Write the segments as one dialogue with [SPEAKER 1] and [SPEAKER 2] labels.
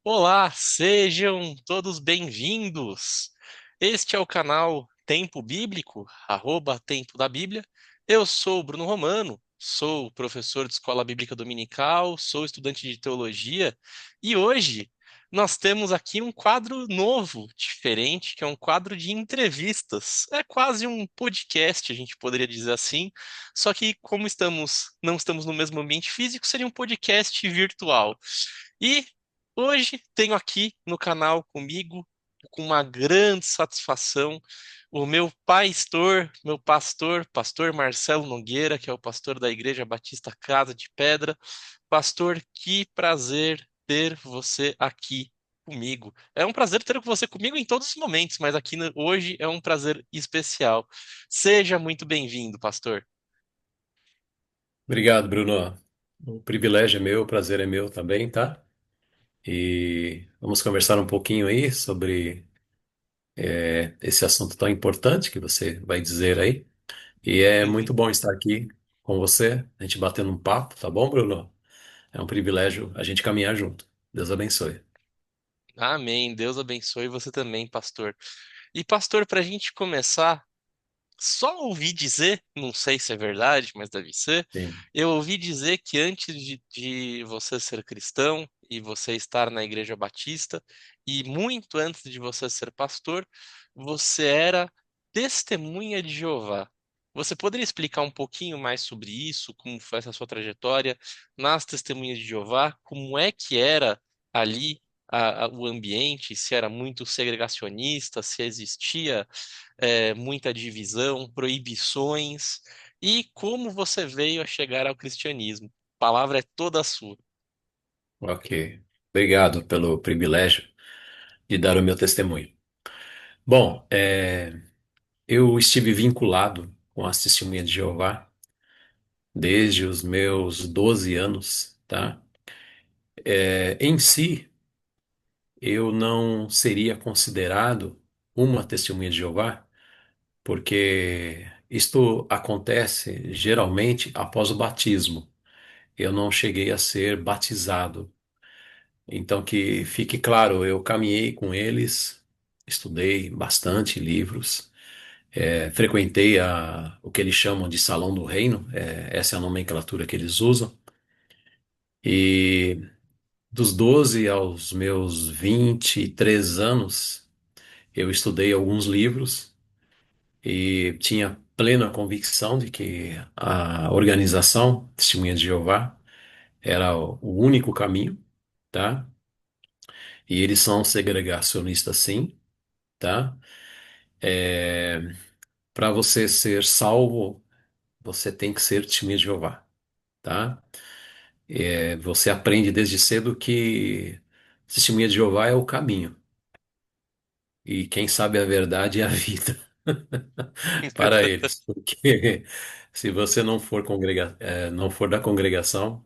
[SPEAKER 1] Olá, sejam todos bem-vindos. Este é o canal Tempo Bíblico, Tempo da Bíblia. Eu sou o Bruno Romano, sou professor de escola bíblica dominical, sou estudante de teologia e hoje nós temos aqui um quadro novo, diferente, que é um quadro de entrevistas. É quase um podcast, a gente poderia dizer assim, só que como não estamos no mesmo ambiente físico, seria um podcast virtual. E hoje tenho aqui no canal comigo, com uma grande satisfação, o pastor Marcelo Nogueira, que é o pastor da Igreja Batista Casa de Pedra. Pastor, que prazer ter você aqui comigo. É um prazer ter você comigo em todos os momentos, mas hoje é um prazer especial. Seja muito bem-vindo, pastor.
[SPEAKER 2] Obrigado, Bruno. O privilégio é meu, o prazer é meu também, tá? E vamos conversar um pouquinho aí sobre esse assunto tão importante que você vai dizer aí. E é
[SPEAKER 1] Uhum.
[SPEAKER 2] muito bom estar aqui com você, a gente batendo um papo, tá bom, Bruno? É um privilégio a gente caminhar junto. Deus abençoe.
[SPEAKER 1] Amém. Deus abençoe você também, pastor. E, pastor, para a gente começar, só ouvi dizer, não sei se é verdade, mas deve ser,
[SPEAKER 2] Sim.
[SPEAKER 1] eu ouvi dizer que antes de você ser cristão e você estar na Igreja Batista, e muito antes de você ser pastor, você era testemunha de Jeová. Você poderia explicar um pouquinho mais sobre isso, como foi essa sua trajetória nas testemunhas de Jeová, como é que era ali o ambiente, se era muito segregacionista, se existia muita divisão, proibições, e como você veio a chegar ao cristianismo. A palavra é toda sua.
[SPEAKER 2] Ok. Obrigado pelo privilégio de dar o meu testemunho. Bom, eu estive vinculado com as Testemunhas de Jeová desde os meus 12 anos, tá? Em si, eu não seria considerado uma testemunha de Jeová, porque isto acontece geralmente após o batismo. Eu não cheguei a ser batizado. Então, que fique claro, eu caminhei com eles, estudei bastante livros, frequentei o que eles chamam de Salão do Reino, essa é a nomenclatura que eles usam, e dos 12 aos meus 23 anos, eu estudei alguns livros e tinha plena convicção de que a organização Testemunha de Jeová era o único caminho, tá? E eles são segregacionistas, sim, tá? Para você ser salvo, você tem que ser Testemunha de Jeová, tá? Você aprende desde cedo que Testemunha de Jeová é o caminho. E quem sabe a verdade é a vida para eles. Porque se você não for da congregação,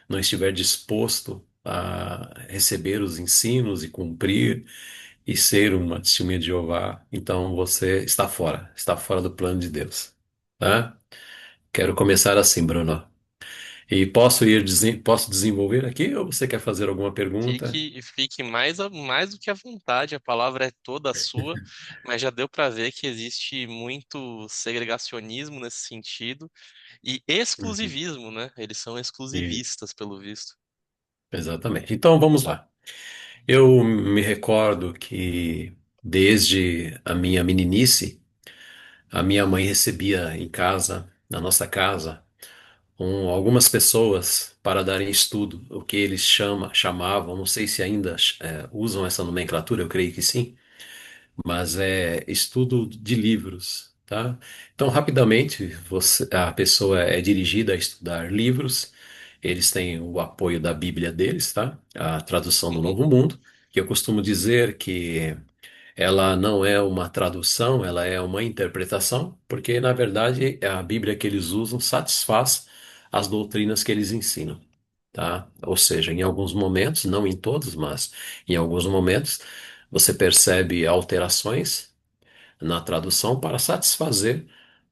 [SPEAKER 2] não estiver disposto a receber os ensinos e cumprir e ser uma testemunha de Jeová, então você está fora do plano de Deus, tá? Quero começar assim, Bruno. E posso desenvolver aqui ou você quer fazer alguma pergunta?
[SPEAKER 1] Fique mais do que à vontade, a palavra é toda sua, mas já deu para ver que existe muito segregacionismo nesse sentido e
[SPEAKER 2] Uhum.
[SPEAKER 1] exclusivismo, né? Eles são
[SPEAKER 2] E-
[SPEAKER 1] exclusivistas, pelo visto.
[SPEAKER 2] Exatamente. Então vamos lá. Eu me recordo que desde a minha meninice, a minha mãe recebia em casa, na nossa casa, algumas pessoas para darem estudo, o que eles chamavam, não sei se ainda usam essa nomenclatura, eu creio que sim, mas é estudo de livros, tá? Então, rapidamente, a pessoa é dirigida a estudar livros, eles têm o apoio da Bíblia deles, tá? A tradução do
[SPEAKER 1] Uhum.
[SPEAKER 2] Novo Mundo, que eu costumo dizer que ela não é uma tradução, ela é uma interpretação, porque na verdade a Bíblia que eles usam satisfaz as doutrinas que eles ensinam, tá? Ou seja, em alguns momentos, não em todos, mas em alguns momentos, você percebe alterações na tradução para satisfazer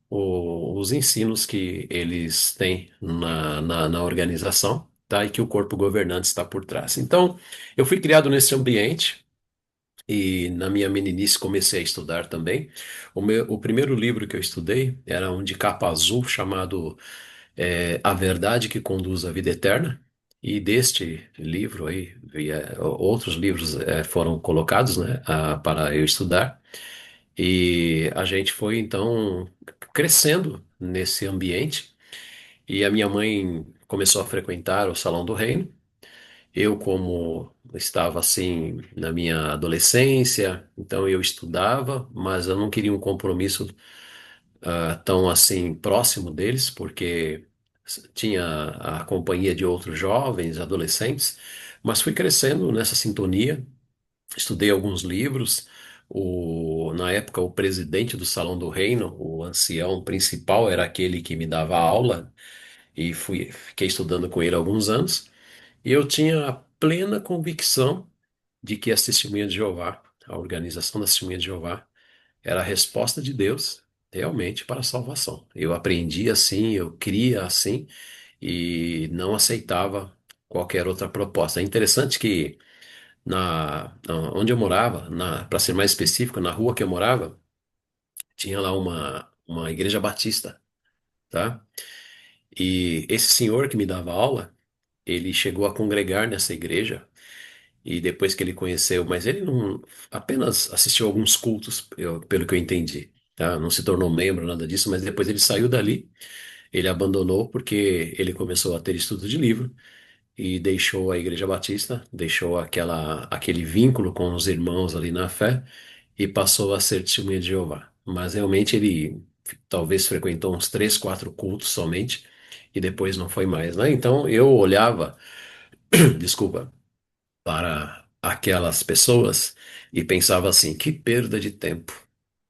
[SPEAKER 2] os ensinos que eles têm na organização. tá? E que o corpo governante está por trás. Então, eu fui criado nesse ambiente. E na minha meninice comecei a estudar também. O primeiro livro que eu estudei era um de capa azul chamado A Verdade que Conduz à Vida Eterna. E deste livro aí, outros livros foram colocados, né, para eu estudar. E a gente foi então crescendo nesse ambiente. E a minha mãe começou a frequentar o Salão do Reino. Eu, como estava assim na minha adolescência, então eu estudava, mas eu não queria um compromisso tão assim próximo deles, porque tinha a companhia de outros jovens, adolescentes, mas fui crescendo nessa sintonia, estudei alguns livros. Na época, o presidente do Salão do Reino, o ancião principal, era aquele que me dava aula, e fiquei estudando com ele alguns anos. E eu tinha a plena convicção de que as Testemunhas de Jeová, a organização das Testemunhas de Jeová, era a resposta de Deus realmente para a salvação. Eu aprendi assim, eu cria assim e não aceitava qualquer outra proposta. É interessante que onde eu morava, para ser mais específico, na rua que eu morava, tinha lá uma igreja batista, tá? E esse senhor que me dava aula, ele chegou a congregar nessa igreja. E depois que ele conheceu, mas ele não apenas assistiu alguns cultos, pelo que eu entendi, tá? Não se tornou membro, nada disso, mas depois ele saiu dali, ele abandonou porque ele começou a ter estudo de livro e deixou a Igreja Batista, deixou aquele vínculo com os irmãos ali na fé e passou a ser testemunha de Jeová. Mas realmente ele talvez frequentou uns 3, 4 cultos somente e depois não foi mais, né? Então eu olhava, desculpa, para aquelas pessoas e pensava assim: que perda de tempo,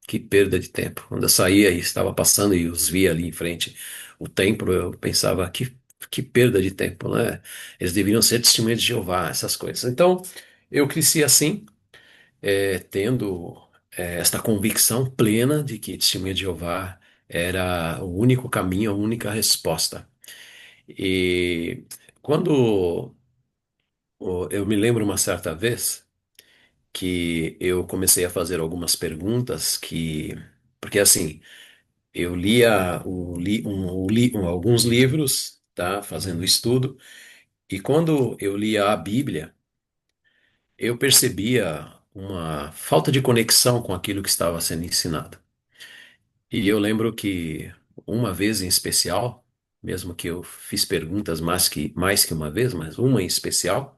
[SPEAKER 2] que perda de tempo. Quando eu saía e estava passando e os via ali em frente o templo, eu pensava: que perda de tempo, né? Eles deveriam ser testemunhas de Jeová, essas coisas. Então, eu cresci assim, tendo esta convicção plena de que testemunha de Jeová era o único caminho, a única resposta. E quando eu me lembro uma certa vez que eu comecei a fazer algumas perguntas porque assim, eu lia, alguns livros, tá, fazendo estudo, e quando eu lia a Bíblia, eu percebia uma falta de conexão com aquilo que estava sendo ensinado. E eu lembro que uma vez em especial, mesmo que eu fiz perguntas mais que uma vez, mas uma em especial,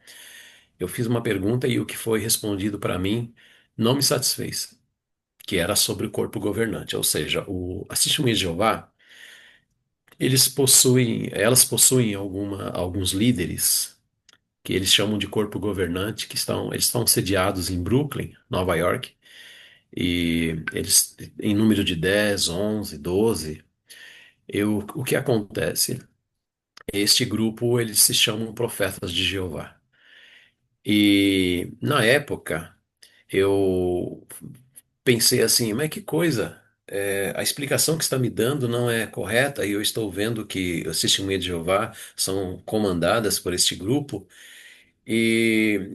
[SPEAKER 2] eu fiz uma pergunta e o que foi respondido para mim não me satisfez, que era sobre o corpo governante, ou seja, as Testemunhas de Jeová, elas possuem alguns líderes que eles chamam de corpo governante, eles estão sediados em Brooklyn, Nova York, e eles em número de 10, 11, 12. O que acontece? Este grupo, eles se chamam Profetas de Jeová. E na época, eu pensei assim, mas que coisa, a explicação que está me dando não é correta e eu estou vendo que as Testemunhas de Jeová são comandadas por este grupo e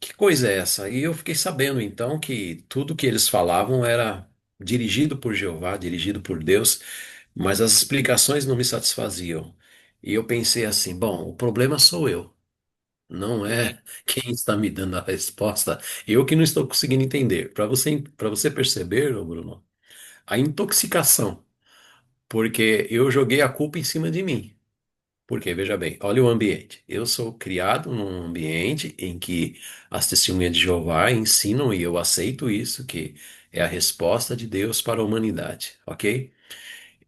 [SPEAKER 2] que coisa é essa? E eu fiquei sabendo então que tudo que eles falavam era dirigido por Jeová, dirigido por Deus, mas as explicações não me satisfaziam. E eu pensei assim, bom, o problema sou eu. Não
[SPEAKER 1] Uhum.
[SPEAKER 2] é quem está me dando a resposta, eu que não estou conseguindo entender. Para você perceber, ô Bruno, a intoxicação, porque eu joguei a culpa em cima de mim. Porque, veja bem, olha o ambiente. Eu sou criado num ambiente em que as testemunhas de Jeová ensinam, e eu aceito isso, que é a resposta de Deus para a humanidade, ok?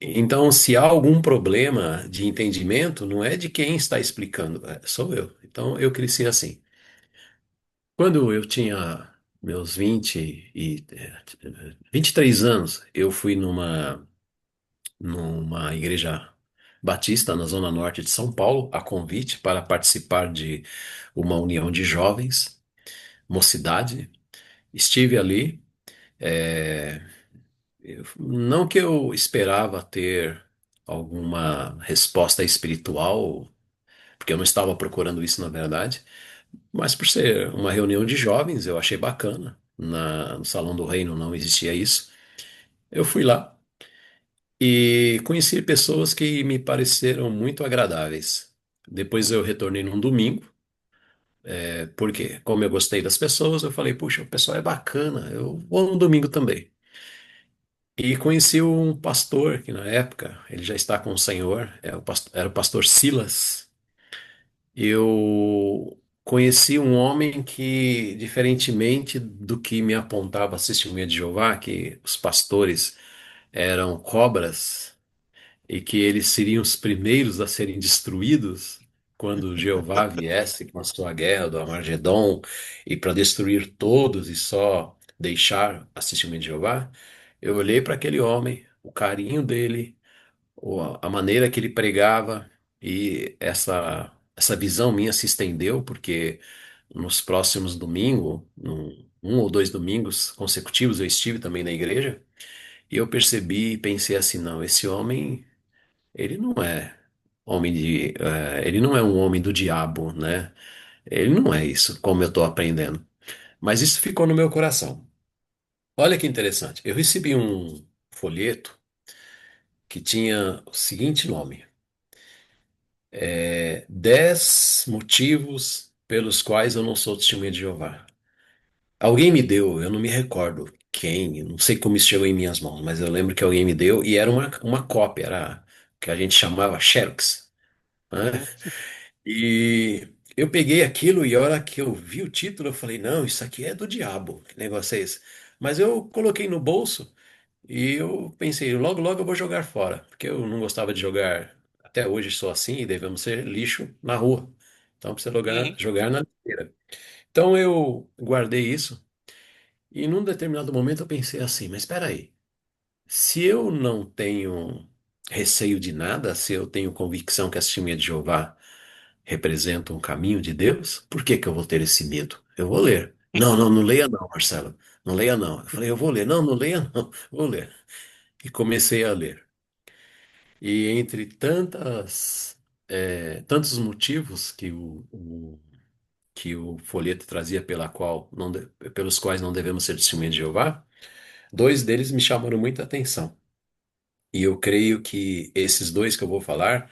[SPEAKER 2] Então, se há algum problema de entendimento, não é de quem está explicando, sou eu. Então, eu cresci assim. Quando eu tinha meus 23 anos, eu fui numa igreja batista na zona norte de São Paulo, a convite para participar de uma união de jovens, mocidade. Estive ali, é, não que eu esperava ter alguma resposta espiritual, porque eu não estava procurando isso na verdade, mas por ser uma reunião de jovens, eu achei bacana. No Salão do Reino não existia isso. Eu fui lá e conheci pessoas que me pareceram muito agradáveis. Depois eu retornei num domingo, porque, como eu gostei das pessoas, eu falei, puxa, o pessoal é bacana, eu vou no domingo também. E conheci um pastor que na época, ele já está com o Senhor, era o pastor Silas. Eu conheci um homem que, diferentemente do que me apontava a testemunha de Jeová, que os pastores eram cobras e que eles seriam os primeiros a serem destruídos quando Jeová viesse com a sua guerra do Armagedon e para destruir todos e só deixar a testemunha de Jeová, eu olhei para aquele homem, o carinho dele, a maneira que ele pregava e essa visão minha se estendeu porque nos próximos domingos, um ou dois domingos consecutivos eu estive também na igreja e eu percebi e pensei assim, não, esse homem, ele não é ele não é um homem do diabo, né? Ele não é isso, como eu estou aprendendo. Mas isso ficou no meu coração. Olha que interessante. Eu recebi um folheto que tinha o seguinte nome: 10 motivos pelos quais eu não sou testemunha de Jeová. Alguém me deu, eu não me recordo quem, não sei como isso chegou em minhas mãos, mas eu lembro que alguém me deu e era uma cópia, era o que a gente chamava Xerox, né?
[SPEAKER 1] Hum.
[SPEAKER 2] E eu peguei aquilo e a hora que eu vi o título, eu falei, não, isso aqui é do diabo, que negócio é esse? Mas eu coloquei no bolso e eu pensei, logo, logo eu vou jogar fora, porque eu não gostava de jogar, até hoje sou assim e devemos ser lixo na rua. Então precisa
[SPEAKER 1] Uhum.
[SPEAKER 2] jogar na lixeira. Então eu guardei isso e num determinado momento eu pensei assim, mas espera aí, se eu não tenho receio de nada, se eu tenho convicção que a Testemunha de Jeová representa um caminho de Deus, por que que eu vou ter esse medo? Eu vou ler. Não, não, não leia não, Marcelo. Não leia não. Eu falei, eu vou ler. Não, não leia não. Vou ler. E comecei a ler. E entre tantos motivos que o folheto trazia pelos quais não devemos ser testemunhas de Jeová, dois deles me chamaram muita atenção. E eu creio que esses dois que eu vou falar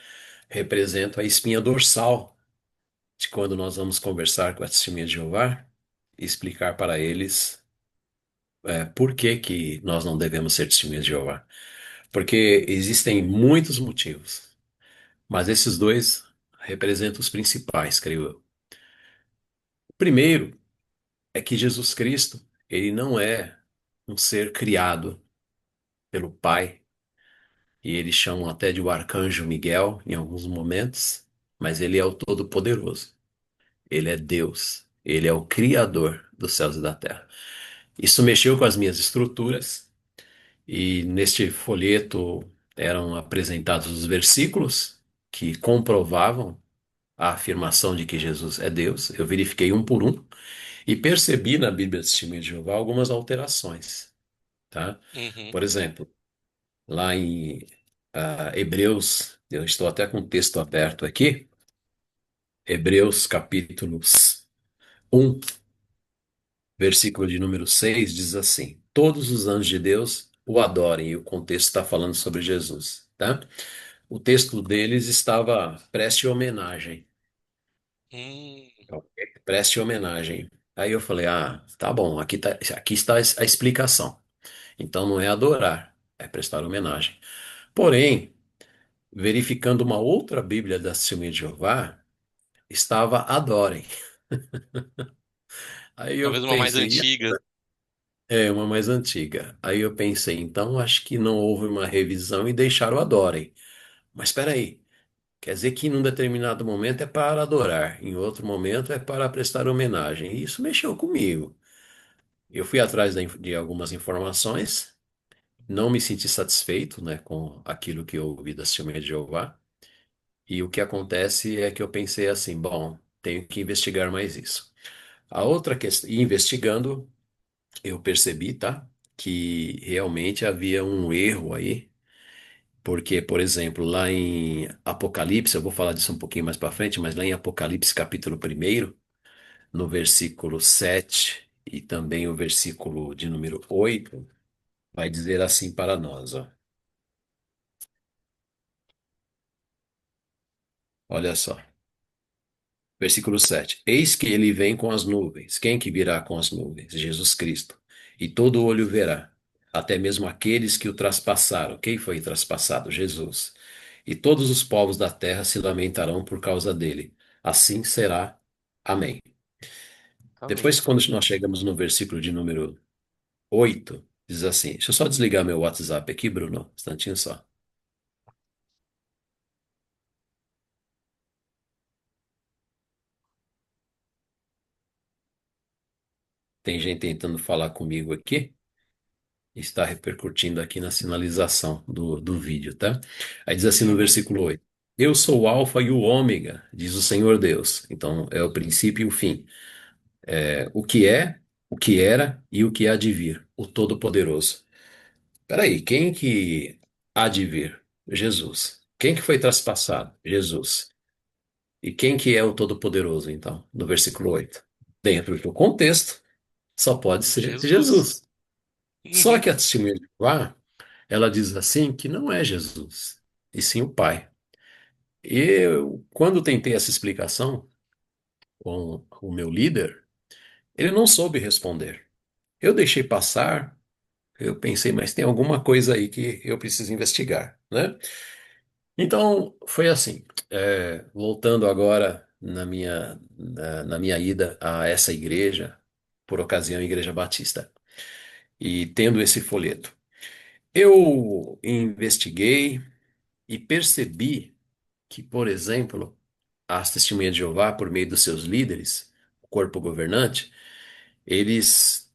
[SPEAKER 2] representam a espinha dorsal de quando nós vamos conversar com a testemunha de Jeová e explicar para eles por que que nós não devemos ser testemunhas de Jeová. Porque existem muitos motivos. Mas esses dois representam os principais, creio eu. O primeiro é que Jesus Cristo, ele não é um ser criado pelo Pai, e eles chamam até de o arcanjo Miguel em alguns momentos, mas ele é o Todo-Poderoso. Ele é Deus. Ele é o Criador dos céus e da terra. Isso mexeu com as minhas estruturas, e neste folheto eram apresentados os versículos que comprovavam a afirmação de que Jesus é Deus. Eu verifiquei um por um e percebi na Bíblia do Testemunho de Jeová algumas alterações, tá?
[SPEAKER 1] Uhum.
[SPEAKER 2] Por exemplo, lá em Hebreus, eu estou até com o texto aberto aqui, Hebreus capítulos 1, versículo de número 6 diz assim: Todos os anjos de Deus o adorem, e o contexto está falando sobre Jesus, tá? O texto deles estava preste homenagem.
[SPEAKER 1] Hum.
[SPEAKER 2] Ok? Preste homenagem. Aí eu falei, tá bom, aqui está a explicação. Então não é adorar, é prestar homenagem. Porém, verificando uma outra Bíblia da Testemunha de Jeová, estava adorem. Aí eu
[SPEAKER 1] Talvez uma mais
[SPEAKER 2] pensei,
[SPEAKER 1] antiga.
[SPEAKER 2] uma mais antiga. Aí eu pensei, então acho que não houve uma revisão e deixaram o adorem. Mas espera aí, quer dizer que num determinado momento é para adorar, em outro momento é para prestar homenagem. E isso mexeu comigo. Eu fui atrás de algumas informações, não me senti satisfeito, né, com aquilo que eu ouvi da Testemunha de Jeová. E o que acontece é que eu pensei assim, bom, tenho que investigar mais isso. A outra questão, e investigando, eu percebi, tá, que realmente havia um erro aí Porque, por exemplo, lá em Apocalipse, eu vou falar disso um pouquinho mais para frente, mas lá em Apocalipse, capítulo 1, no versículo 7 e também o versículo de número 8, vai dizer assim para nós, ó. Olha só. Versículo 7. Eis que ele vem com as nuvens. Quem que virá com as nuvens? Jesus Cristo. E todo olho verá, até mesmo aqueles que o traspassaram. Quem foi traspassado? Jesus. E todos os povos da terra se lamentarão por causa dele. Assim será. Amém.
[SPEAKER 1] Amém.
[SPEAKER 2] Depois, quando nós chegamos no versículo de número 8, diz assim: deixa eu só desligar meu WhatsApp aqui, Bruno. Um instantinho só. Tem gente tentando falar comigo aqui. Está repercutindo aqui na sinalização do vídeo, tá? Aí diz assim no
[SPEAKER 1] Uhum.
[SPEAKER 2] versículo 8: Eu sou o Alfa e o Ômega, diz o Senhor Deus. Então, é o princípio e o fim. O que é, o que era e o que há de vir, o Todo-Poderoso. Peraí, quem que há de vir? Jesus. Quem que foi traspassado? Jesus. E quem que é o Todo-Poderoso, então, no versículo 8? Dentro do contexto, só pode ser
[SPEAKER 1] Jesus.
[SPEAKER 2] Jesus. Só
[SPEAKER 1] Uhum.
[SPEAKER 2] que a testemunha de Jeová, ela diz assim que não é Jesus, e sim o Pai. E eu, quando tentei essa explicação com o meu líder, ele não soube responder. Eu deixei passar, eu pensei, mas tem alguma coisa aí que eu preciso investigar, né? Então, foi assim. Voltando agora na minha ida a essa igreja, por ocasião, Igreja Batista, e tendo esse folheto. Eu investiguei e percebi que, por exemplo, as Testemunhas de Jeová, por meio dos seus líderes, o corpo governante, eles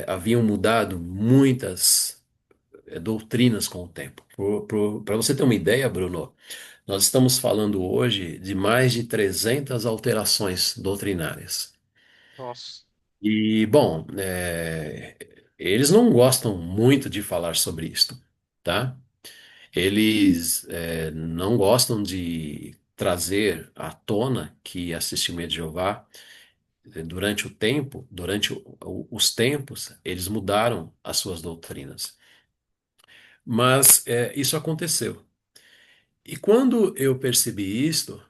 [SPEAKER 2] haviam mudado muitas doutrinas com o tempo. Para você ter uma ideia, Bruno, nós estamos falando hoje de mais de 300 alterações doutrinárias.
[SPEAKER 1] Nossa.
[SPEAKER 2] E, bom, eles não gostam muito de falar sobre isto, tá? Eles não gostam de trazer à tona que a Testemunha de Jeová, durante o tempo, durante os tempos, eles mudaram as suas doutrinas. Mas isso aconteceu. E quando eu percebi isto,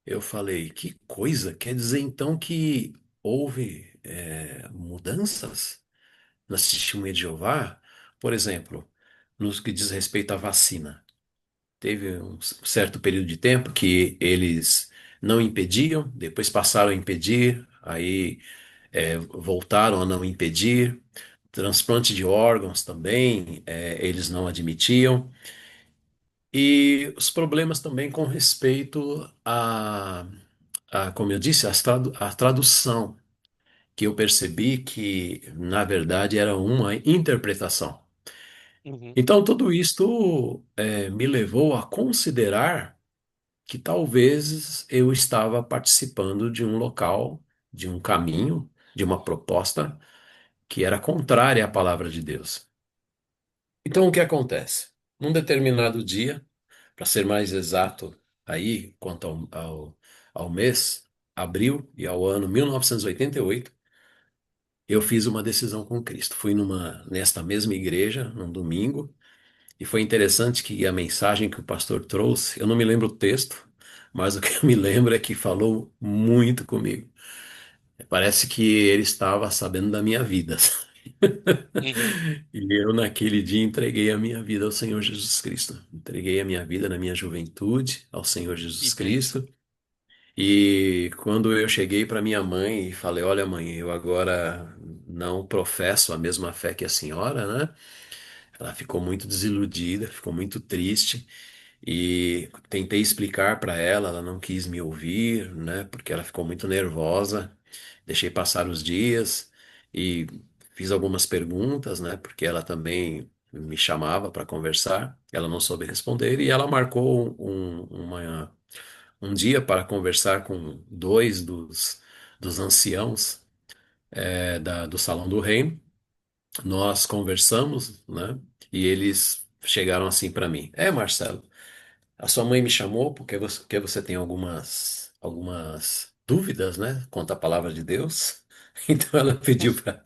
[SPEAKER 2] eu falei, que coisa, quer dizer então que houve mudanças na Testemunha de Jeová? Por exemplo, no que diz respeito à vacina. Teve um certo período de tempo que eles não impediam, depois passaram a impedir, aí voltaram a não impedir. Transplante de órgãos também, eles não admitiam. E os problemas também com respeito como eu disse, a tradução, que eu percebi que, na verdade, era uma interpretação.
[SPEAKER 1] Uhum.
[SPEAKER 2] Então, tudo isto me levou a considerar que talvez eu estava participando de um local, de um caminho, de uma proposta que era contrária à palavra de Deus. Então, o que acontece? Num determinado dia, para ser mais exato aí, quanto ao mês, abril e ao ano 1988, eu fiz uma decisão com Cristo. Fui nesta mesma igreja, num domingo, e foi interessante que a mensagem que o pastor trouxe, eu não me lembro o texto, mas o que eu me lembro é que falou muito comigo. Parece que ele estava sabendo da minha vida.
[SPEAKER 1] Uhum.
[SPEAKER 2] E eu, naquele dia, entreguei a minha vida ao Senhor Jesus Cristo. Entreguei a minha vida na minha juventude ao Senhor
[SPEAKER 1] Que
[SPEAKER 2] Jesus
[SPEAKER 1] bênção.
[SPEAKER 2] Cristo. E quando eu cheguei para minha mãe e falei: Olha, mãe, eu agora não professo a mesma fé que a senhora, né? Ela ficou muito desiludida, ficou muito triste. E tentei explicar para ela, ela não quis me ouvir, né? Porque ela ficou muito nervosa. Deixei passar os dias e fiz algumas perguntas, né? Porque ela também me chamava para conversar. Ela não soube responder e ela marcou um dia para conversar com dois dos anciãos do Salão do Reino. Nós conversamos, né? E eles chegaram assim para mim: É, Marcelo, a sua mãe me chamou porque você tem algumas dúvidas, né, quanto à palavra de Deus. Então ela pediu para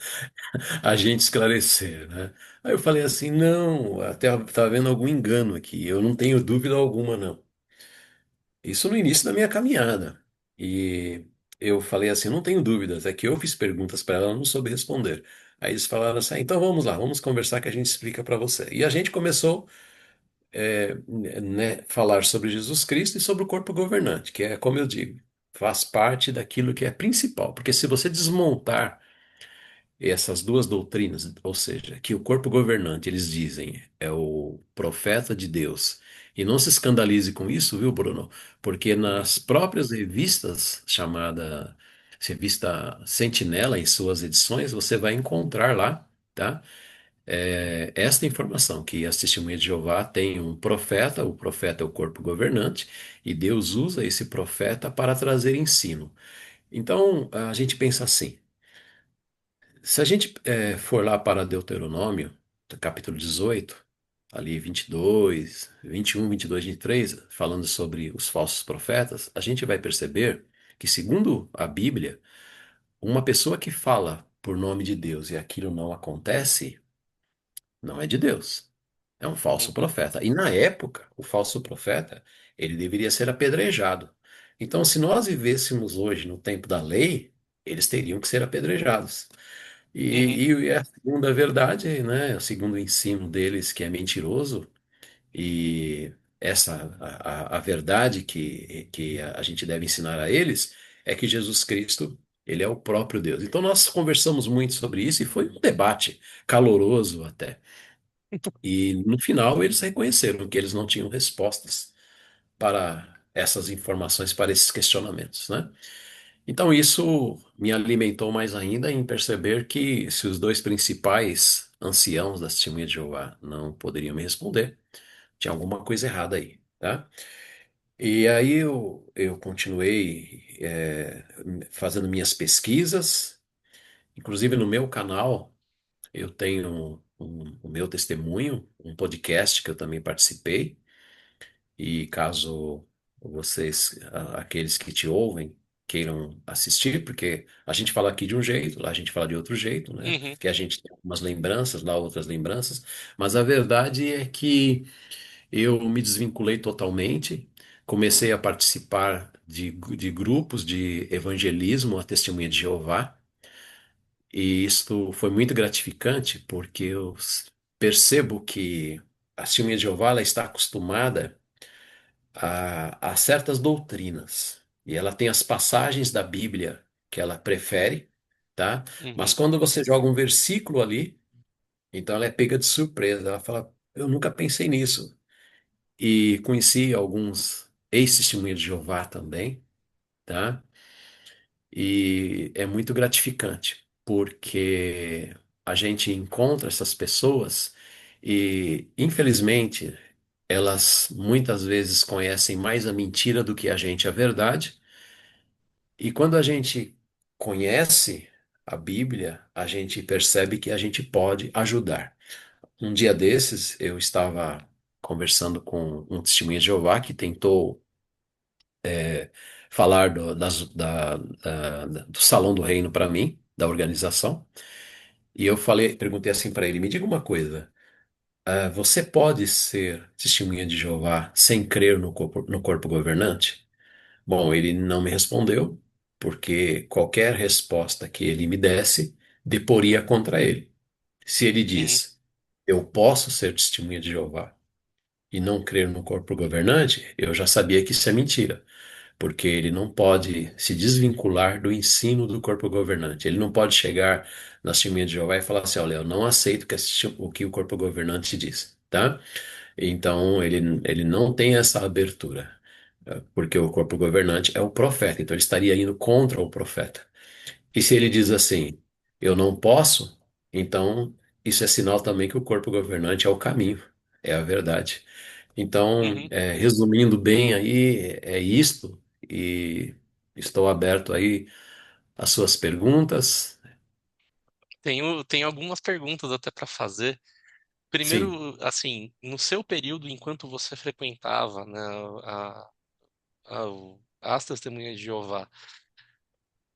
[SPEAKER 2] a gente esclarecer, né? Aí eu falei assim: não, até tá havendo algum engano aqui. Eu não tenho dúvida alguma, não. Isso no início da minha caminhada. E eu falei assim: não tenho dúvidas. É que eu fiz perguntas para ela, ela não soube responder. Aí eles falaram assim: então vamos lá, vamos conversar que a gente explica para você. E a gente começou né, falar sobre Jesus Cristo e sobre o corpo governante, que é, como eu digo, faz parte daquilo que é principal. Porque se você desmontar essas duas doutrinas, ou seja, que o corpo governante, eles dizem, é o profeta de Deus. E não se escandalize com isso, viu, Bruno? Porque
[SPEAKER 1] Uhum,
[SPEAKER 2] nas próprias revistas, chamada revista Sentinela, em suas edições, você vai encontrar lá, tá? Esta informação, que as testemunhas de Jeová têm um profeta, o profeta é o corpo governante, e Deus usa esse profeta para trazer ensino. Então, a gente pensa assim. Se a gente for lá para Deuteronômio, capítulo 18, ali 22, 21, 22, 23, falando sobre os falsos profetas, a gente vai perceber que, segundo a Bíblia, uma pessoa que fala por nome de Deus e aquilo não acontece, não é de Deus. É um falso
[SPEAKER 1] uhum,
[SPEAKER 2] profeta. E na época, o falso profeta, ele deveria ser apedrejado. Então, se nós vivêssemos hoje no tempo da lei, eles teriam que ser apedrejados.
[SPEAKER 1] uhum,
[SPEAKER 2] E a segunda verdade, né, o segundo ensino deles que é mentiroso, e essa a verdade que a gente deve ensinar a eles é que Jesus Cristo, ele é o próprio Deus. Então nós conversamos muito sobre isso e foi um debate caloroso até. E no final eles reconheceram que eles não tinham respostas para essas informações, para esses questionamentos, né? Então, isso me alimentou mais ainda em perceber que se os dois principais anciãos da Testemunha de Jeová não poderiam me responder, tinha alguma coisa errada aí, tá? E aí eu continuei fazendo minhas pesquisas, inclusive no meu canal eu tenho o meu testemunho, um podcast que eu também participei, e caso vocês, aqueles que te ouvem, queiram assistir, porque a gente fala aqui de um jeito, lá a gente fala de outro jeito, né?
[SPEAKER 1] uhum,
[SPEAKER 2] Que a gente tem umas lembranças, lá outras lembranças, mas a verdade é que eu me desvinculei totalmente, comecei a participar de grupos de evangelismo, a Testemunha de Jeová, e isto foi muito gratificante, porque eu percebo que a Testemunha de Jeová ela está acostumada a certas doutrinas. E ela tem as passagens da Bíblia que ela prefere, tá? Mas
[SPEAKER 1] uhum,
[SPEAKER 2] quando você joga um versículo ali, então ela é pega de surpresa. Ela fala: Eu nunca pensei nisso. E conheci alguns ex-testemunhas de Jeová também, tá? E é muito gratificante, porque a gente encontra essas pessoas e, infelizmente, elas muitas vezes conhecem mais a mentira do que a gente a verdade. E quando a gente conhece a Bíblia, a gente percebe que a gente pode ajudar. Um dia desses, eu estava conversando com um testemunho de Jeová que tentou falar do Salão do Reino para mim, da organização. E eu falei, perguntei assim para ele: me diga uma coisa, você pode ser testemunha de Jeová sem crer no corpo governante? Bom, ele não me respondeu, porque qualquer resposta que ele me desse deporia contra ele. Se ele
[SPEAKER 1] uhum,
[SPEAKER 2] diz, eu posso ser testemunha de Jeová e não crer no corpo governante, eu já sabia que isso é mentira, porque ele não pode se desvincular do ensino do corpo governante. Ele não pode chegar na testemunha de Jeová e falar assim, olha, eu não aceito o que o corpo governante diz, tá? Então, ele não tem essa abertura, porque o corpo governante é o profeta, então ele estaria indo contra o profeta. E se ele
[SPEAKER 1] uhum,
[SPEAKER 2] diz assim, eu não posso, então isso é sinal também que o corpo governante é o caminho, é a verdade. Então,
[SPEAKER 1] uhum.
[SPEAKER 2] resumindo bem aí, é isto, e estou aberto aí às suas perguntas.
[SPEAKER 1] Tenho algumas perguntas até para fazer.
[SPEAKER 2] Sim.
[SPEAKER 1] primeiro, assim, no seu período, enquanto você frequentava, né, as testemunhas de Jeová,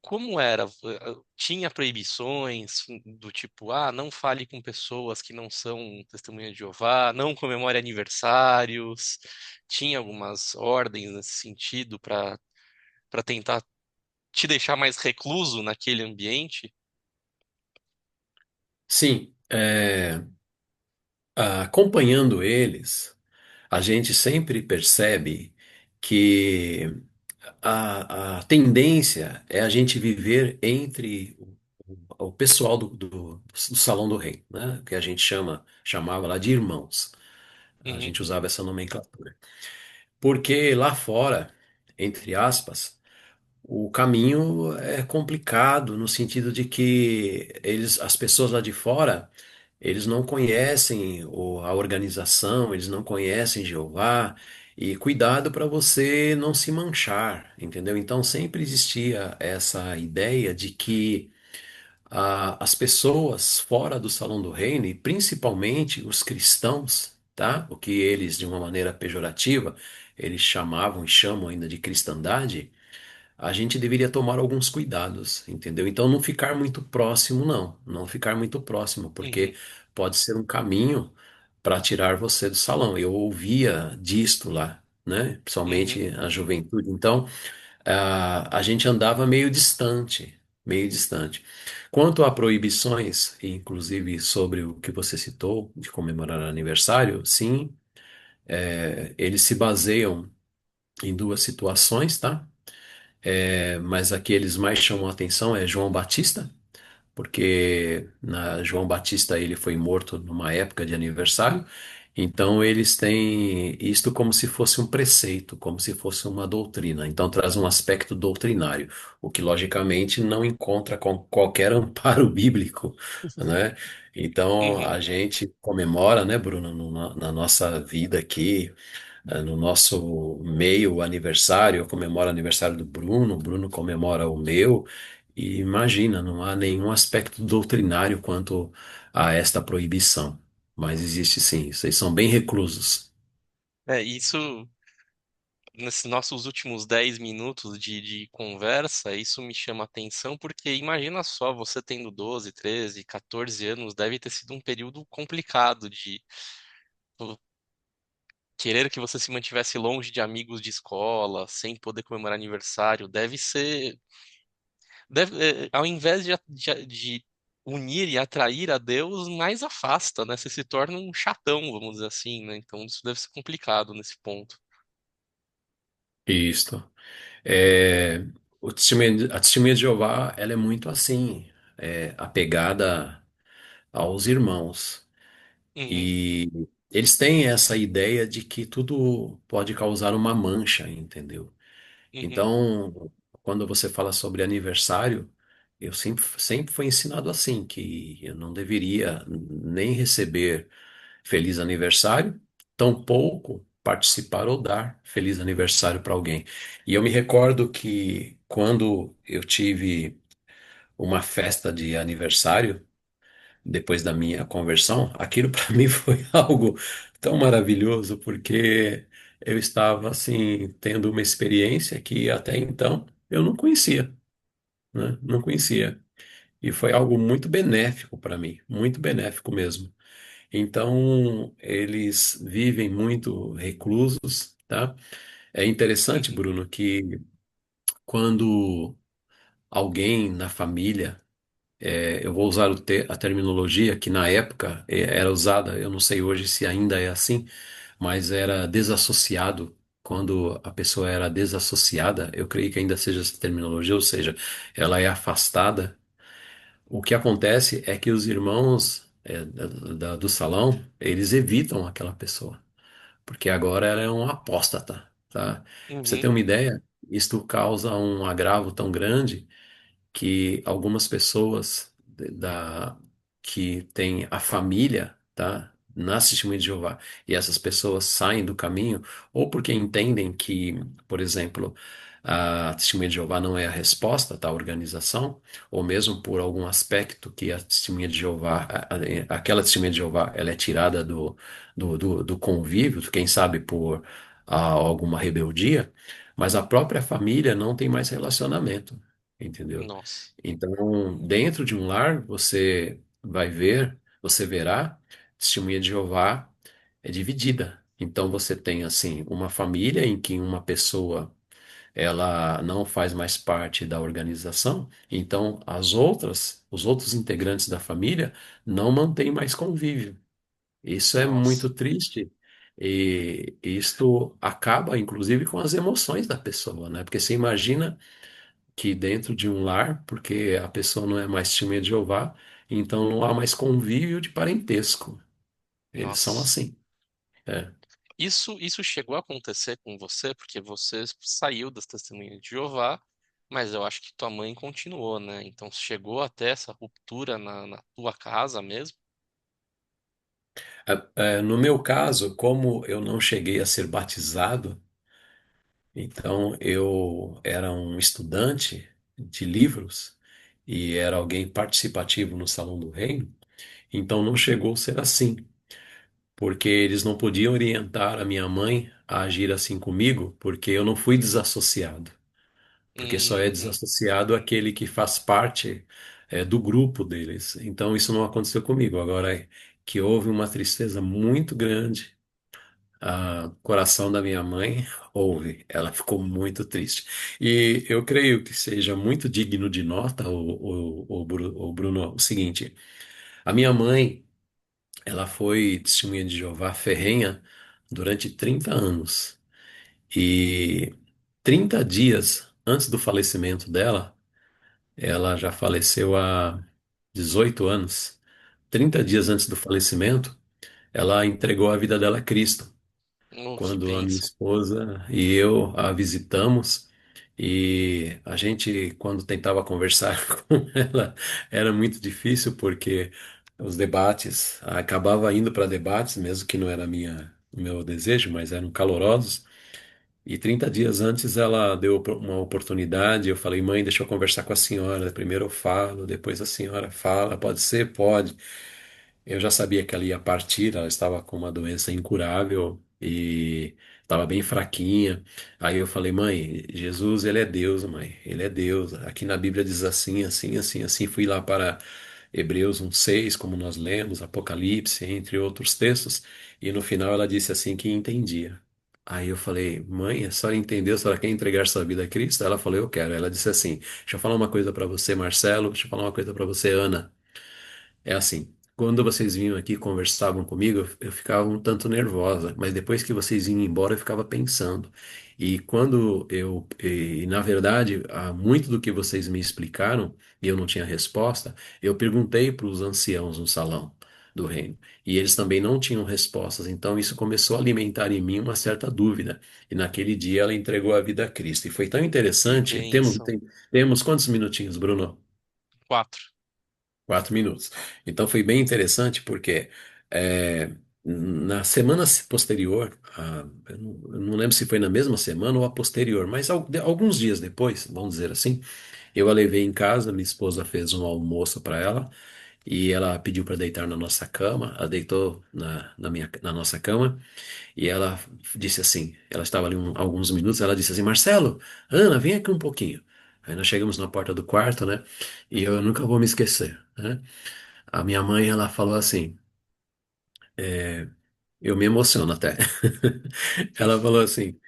[SPEAKER 1] como era? Tinha proibições do tipo, ah, não fale com pessoas que não são testemunhas de Jeová, não comemore aniversários. Tinha algumas ordens nesse sentido para tentar te deixar mais recluso naquele ambiente?
[SPEAKER 2] Sim, acompanhando eles, a gente sempre percebe que a tendência é a gente viver entre o pessoal do Salão do Rei, né? Que a gente chamava lá de irmãos. A
[SPEAKER 1] Uhum,
[SPEAKER 2] gente usava essa nomenclatura. Porque lá fora, entre aspas, o caminho é complicado no sentido de que as pessoas lá de fora, eles não conhecem a organização, eles não conhecem Jeová, e cuidado para você não se manchar, entendeu? Então sempre existia essa ideia de que as pessoas fora do Salão do Reino, e principalmente os cristãos, tá? O que eles, de uma maneira pejorativa, eles chamavam e chamam ainda de cristandade, a gente deveria tomar alguns cuidados, entendeu? Então não ficar muito próximo, não. Não ficar muito próximo, porque
[SPEAKER 1] uhum,
[SPEAKER 2] pode ser um caminho para tirar você do salão. Eu ouvia disto lá, né?
[SPEAKER 1] uhum,
[SPEAKER 2] Principalmente a juventude. Então, a gente andava meio distante, meio distante. Quanto a proibições, inclusive sobre o que você citou, de comemorar aniversário, sim, eles se baseiam em duas situações, tá? Mas aqui eles mais chamam a atenção é João Batista, porque João Batista ele foi morto numa época de aniversário, então eles têm isto como se fosse um preceito, como se fosse uma doutrina, então traz um aspecto doutrinário, o que logicamente não encontra com qualquer amparo bíblico, né? Então
[SPEAKER 1] uhum.
[SPEAKER 2] a gente comemora, né, Bruno, na nossa vida aqui, no nosso meio o aniversário, eu comemoro o aniversário do Bruno, o Bruno comemora o meu, e imagina, não há nenhum aspecto doutrinário quanto a esta proibição. Mas existe sim, vocês são bem reclusos.
[SPEAKER 1] Isso, nesses nossos últimos 10 minutos de conversa, isso me chama atenção, porque imagina só, você tendo 12, 13, 14 anos, deve ter sido um período complicado de pô, querer que você se mantivesse longe de amigos de escola, sem poder comemorar aniversário. Deve ser. Ao invés de unir e atrair a Deus, mais afasta, né? Você se torna um chatão, vamos dizer assim, né? Então isso deve ser complicado nesse ponto.
[SPEAKER 2] Isto. É, a testemunha de Jeová, ela é muito assim, apegada aos irmãos.
[SPEAKER 1] Uhum,
[SPEAKER 2] E eles têm essa ideia de que tudo pode causar uma mancha, entendeu?
[SPEAKER 1] uhum,
[SPEAKER 2] Então, quando você fala sobre aniversário, eu sempre fui ensinado assim, que eu não deveria nem receber feliz aniversário, tampouco participar ou dar feliz aniversário para alguém. E eu me recordo que quando eu tive uma festa de aniversário, depois da minha conversão, aquilo para mim foi algo tão maravilhoso, porque eu estava assim tendo uma experiência que até então eu não conhecia, né? Não conhecia. E foi algo muito benéfico para mim, muito benéfico mesmo. Então, eles vivem muito reclusos, tá? É interessante,
[SPEAKER 1] uhum,
[SPEAKER 2] Bruno, que quando alguém na família, eu vou usar a terminologia que na época era usada, eu não sei hoje se ainda é assim, mas era desassociado. Quando a pessoa era desassociada, eu creio que ainda seja essa terminologia, ou seja, ela é afastada. O que acontece é que os irmãos do salão, eles evitam aquela pessoa, porque agora ela é um apóstata, tá? Pra você ter
[SPEAKER 1] uhum,
[SPEAKER 2] uma ideia, isto causa um agravo tão grande que algumas pessoas que têm a família, tá, na Testemunha de Jeová, e essas pessoas saem do caminho, ou porque entendem que, por exemplo, a Testemunha de Jeová não é a resposta da organização, ou mesmo por algum aspecto que a Testemunha de Jeová, aquela Testemunha de Jeová, ela é tirada do convívio, quem sabe por alguma rebeldia, mas a própria família não tem mais relacionamento, entendeu?
[SPEAKER 1] Nossa,
[SPEAKER 2] Então, dentro de um lar, você verá, Testemunha de Jeová é dividida. Então, você tem, assim, uma família em que uma pessoa ela não faz mais parte da organização, então os outros integrantes da família não mantêm mais convívio. Isso é
[SPEAKER 1] nossa,
[SPEAKER 2] muito triste e isto acaba, inclusive, com as emoções da pessoa, né? Porque você imagina que dentro de um lar, porque a pessoa não é mais testemunha de Jeová, então não há mais convívio de parentesco. Eles são
[SPEAKER 1] nossa.
[SPEAKER 2] assim. É.
[SPEAKER 1] Isso chegou a acontecer com você, porque você saiu das Testemunhas de Jeová, mas eu acho que tua mãe continuou, né? Então chegou até essa ruptura na tua casa mesmo?
[SPEAKER 2] No meu caso, como eu não cheguei a ser batizado, então eu era um estudante de livros e era alguém participativo no Salão do Reino, então não chegou a ser assim, porque eles não podiam orientar a minha mãe a agir assim comigo, porque eu não fui desassociado. Porque só é
[SPEAKER 1] Uhum.
[SPEAKER 2] desassociado aquele que faz parte do grupo deles. Então isso não aconteceu comigo. Agora que houve uma tristeza muito grande, o coração da minha mãe houve. Ela ficou muito triste. E eu creio que seja muito digno de nota, o Bruno, o seguinte: a minha mãe, ela foi testemunha de Jeová ferrenha durante 30 anos. E 30 dias antes do falecimento dela, ela já faleceu há 18 anos. 30 dias antes do falecimento, ela entregou a vida dela a Cristo.
[SPEAKER 1] Oh, que
[SPEAKER 2] Quando a minha
[SPEAKER 1] bênção.
[SPEAKER 2] esposa e eu a visitamos, e a gente, quando tentava conversar com ela, era muito difícil, porque os debates, acabava indo para debates, mesmo que não era o meu desejo, mas eram calorosos. E 30 dias antes ela deu uma oportunidade. Eu falei, mãe, deixa eu conversar com a senhora. Primeiro eu falo, depois a senhora fala. Pode ser? Pode. Eu já sabia que ela ia partir, ela estava com uma doença incurável e estava bem fraquinha. Aí eu falei, mãe, Jesus, ele é Deus, mãe, ele é Deus. Aqui na Bíblia diz assim, assim, assim, assim. Fui lá para Hebreus 1:6, como nós lemos, Apocalipse, entre outros textos, e no final ela disse assim que entendia. Aí eu falei, mãe, a senhora entendeu? A senhora quer entregar sua vida a Cristo? Ela falou, eu quero. Ela disse assim, deixa eu falar uma coisa para você, Marcelo, deixa eu falar uma coisa para você, Ana. É assim, quando vocês vinham aqui e conversavam comigo, eu ficava um tanto nervosa, mas depois que vocês iam embora, eu ficava pensando. Na verdade, muito do que vocês me explicaram, e eu não tinha resposta, eu perguntei para os anciãos no salão do reino, e eles também não tinham respostas, então isso começou a alimentar em mim uma certa dúvida. E naquele dia ela entregou a vida a Cristo. E foi tão
[SPEAKER 1] Que
[SPEAKER 2] interessante.
[SPEAKER 1] bênção.
[SPEAKER 2] Temos quantos minutinhos, Bruno?
[SPEAKER 1] 4.
[SPEAKER 2] 4 minutos. Então foi bem interessante porque é, na semana posterior, eu não lembro se foi na mesma semana ou a posterior, mas alguns dias depois, vamos dizer assim, eu a levei em casa, minha esposa fez um almoço para ela e ela pediu para deitar na nossa cama, ela deitou na nossa cama e ela disse assim, ela estava ali alguns minutos, ela disse assim, Marcelo, Ana, vem aqui um pouquinho. Aí nós chegamos na porta do quarto, né? E eu nunca vou me esquecer, né? A minha mãe, ela falou assim, eu me emociono até. Ela falou assim,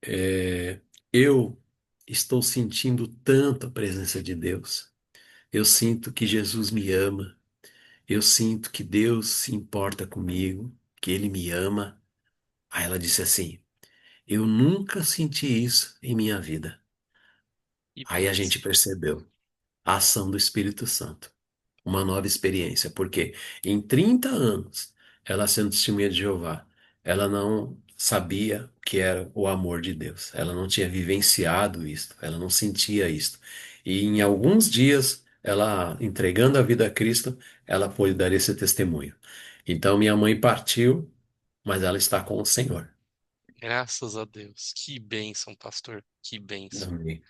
[SPEAKER 2] é, eu estou sentindo tanto a presença de Deus. Eu sinto que Jesus me ama. Eu sinto que Deus se importa comigo, que Ele me ama. Aí ela disse assim, eu nunca senti isso em minha vida.
[SPEAKER 1] Que
[SPEAKER 2] Aí a
[SPEAKER 1] bênção.
[SPEAKER 2] gente percebeu a ação do Espírito Santo. Uma nova experiência, porque em 30 anos, ela sendo testemunha de Jeová, ela não sabia o que era o amor de Deus, ela não tinha vivenciado isto, ela não sentia isto. E em alguns dias, ela entregando a vida a Cristo, ela pôde dar esse testemunho. Então, minha mãe partiu, mas ela está com o Senhor.
[SPEAKER 1] Graças a Deus. Que bênção, pastor. Que bênção.
[SPEAKER 2] Amém.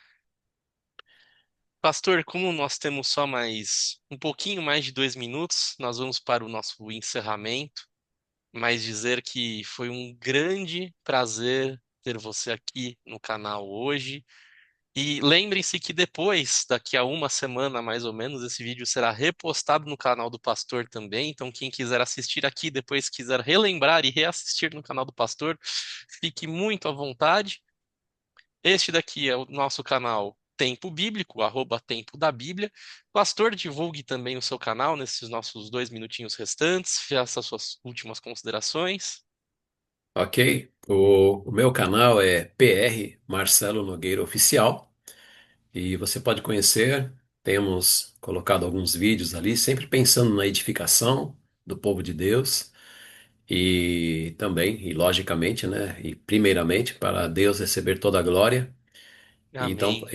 [SPEAKER 1] Pastor, como nós temos só mais um pouquinho mais de 2 minutos, nós vamos para o nosso encerramento, mas dizer que foi um grande prazer ter você aqui no canal hoje. E lembrem-se que depois, daqui a uma semana mais ou menos, esse vídeo será repostado no canal do Pastor também. Então, quem quiser assistir aqui, depois quiser relembrar e reassistir no canal do Pastor, fique muito à vontade. Este daqui é o nosso canal Tempo Bíblico, @Tempo da Bíblia. Pastor, divulgue também o seu canal nesses nossos 2 minutinhos restantes. Faça as suas últimas considerações.
[SPEAKER 2] Ok? O meu canal é PR Marcelo Nogueira Oficial e você pode conhecer. Temos colocado alguns vídeos ali, sempre pensando na edificação do povo de Deus e também, e logicamente, né? E primeiramente, para Deus receber toda a glória. Então,
[SPEAKER 1] Amém.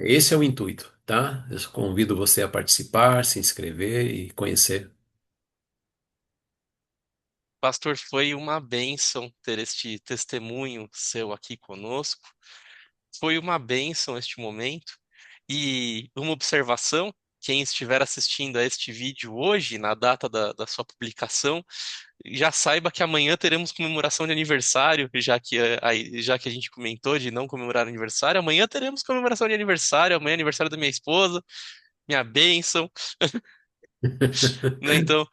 [SPEAKER 2] esse é o intuito, tá? Eu convido você a participar, se inscrever e conhecer
[SPEAKER 1] Pastor, foi uma bênção ter este testemunho seu aqui conosco. Foi uma bênção este momento. E uma observação: quem estiver assistindo a este vídeo hoje, na data da sua publicação, já saiba que amanhã teremos comemoração de aniversário, já que a gente comentou de não comemorar aniversário, amanhã teremos comemoração de aniversário, amanhã é aniversário da minha esposa, minha bênção, né? Então,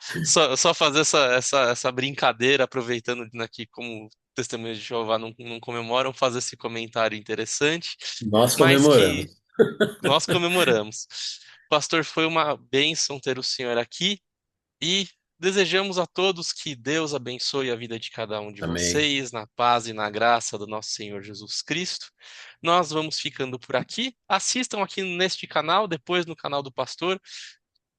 [SPEAKER 1] só fazer essa brincadeira, aproveitando, né, que como testemunhas de Jeová não comemoram, fazer esse comentário interessante,
[SPEAKER 2] Nós
[SPEAKER 1] mas que
[SPEAKER 2] comemoramos.
[SPEAKER 1] nós comemoramos. Pastor, foi uma bênção ter o senhor aqui. E desejamos a todos que Deus abençoe a vida de cada um de
[SPEAKER 2] Amém.
[SPEAKER 1] vocês, na paz e na graça do nosso Senhor Jesus Cristo. Nós vamos ficando por aqui. Assistam aqui neste canal, depois no canal do Pastor.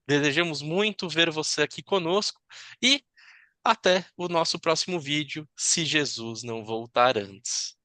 [SPEAKER 1] Desejamos muito ver você aqui conosco e até o nosso próximo vídeo, se Jesus não voltar antes.